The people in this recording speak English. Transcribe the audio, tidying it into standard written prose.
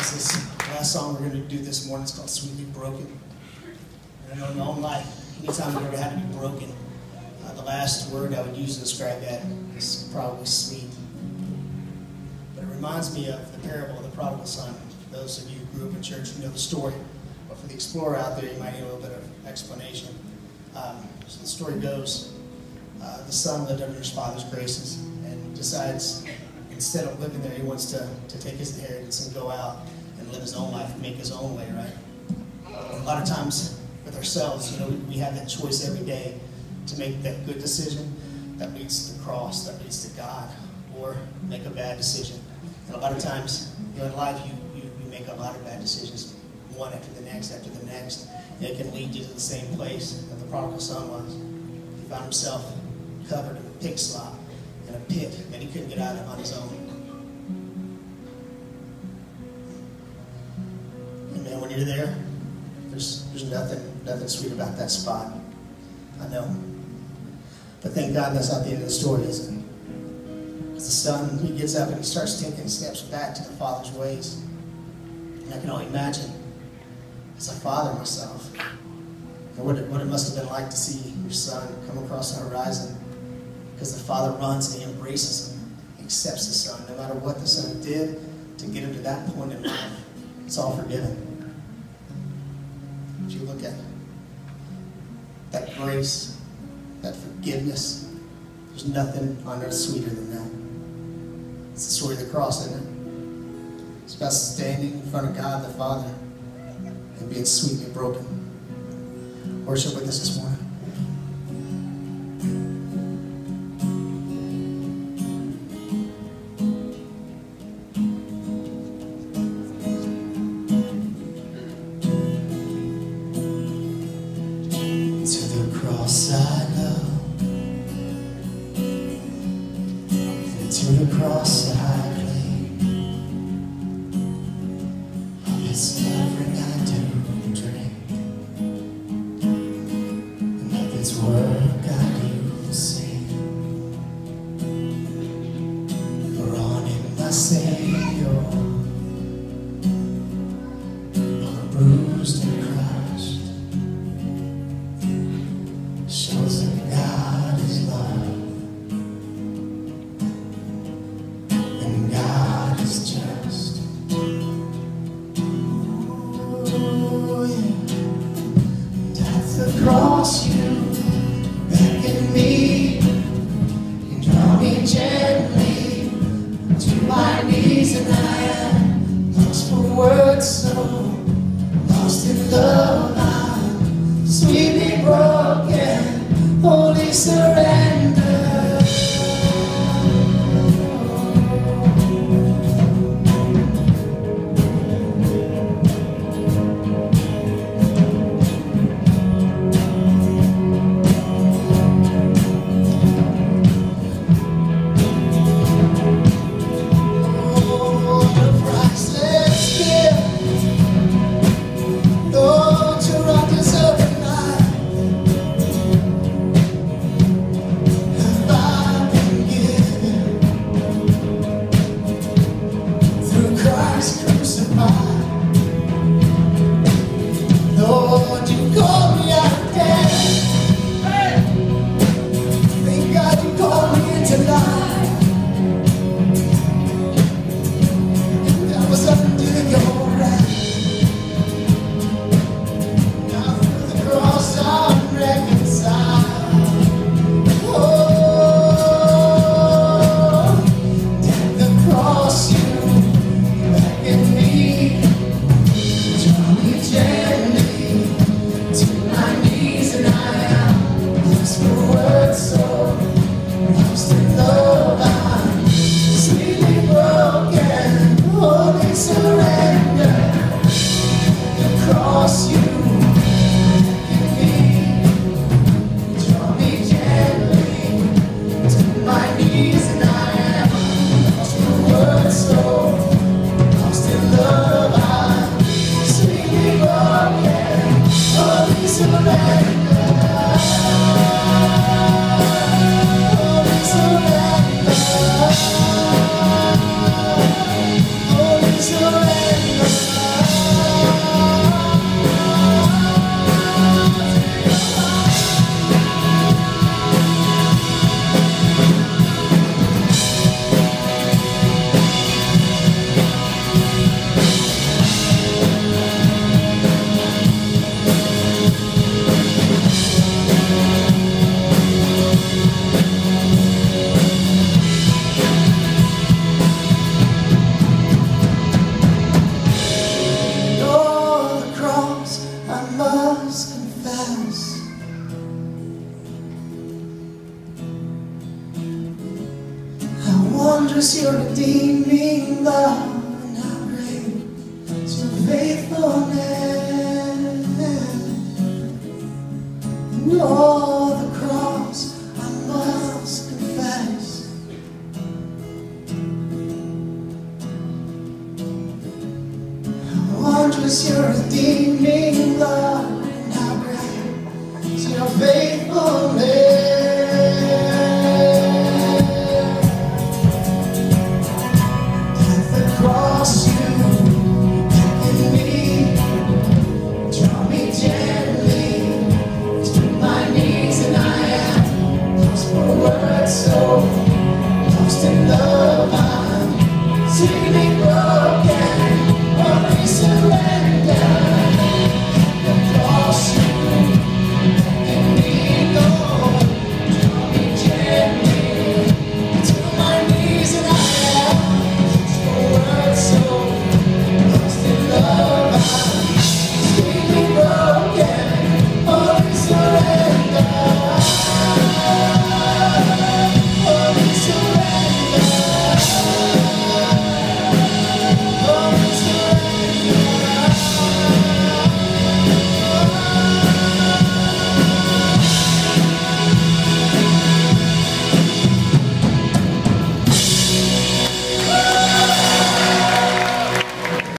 This last song we're going to do this morning is called Sweetly Broken. And I know in my own life, anytime I've ever had to be broken, the last word I would use to describe that is probably sweet. But it reminds me of the parable of the prodigal son. For those of you who grew up in church, you know the story. But for the explorer out there, you might need a little bit of explanation. So the story goes, the son lived under his father's graces and decides, instead of living there, he wants to take his inheritance and go out and live his own life and make his own way, right? A lot of times with ourselves, you know, we have that choice every day to make that good decision that leads to the cross, that leads to God, or make a bad decision. And a lot of times, you know, in life, you make a lot of bad decisions, one after the next, and it can lead you to the same place that the prodigal son was. He found himself covered in pig slop in a pit that he couldn't get out of on his own. And man, when you're there, there's nothing sweet about that spot. I know. But thank God that's not the end of the story, is it? Because the son, he gets up and he starts taking steps back to the father's ways. And I can only imagine, as a father myself, what it must have been like to see your son come across the horizon. Because the father runs and he embraces him, he accepts the son. No matter what the son did to get him to that point in life, it's all forgiven. If you look at that grace, that forgiveness, there's nothing on earth sweeter than that. It's the story of the cross, isn't it? It's about standing in front of God the Father and being sweetly broken. Worship with us this morning. In is your redeeming love, and how great is your faithfulness. At the cross you beckon me, draw me gently to my knees, and I am lost for words, so lost in love. I'm singing.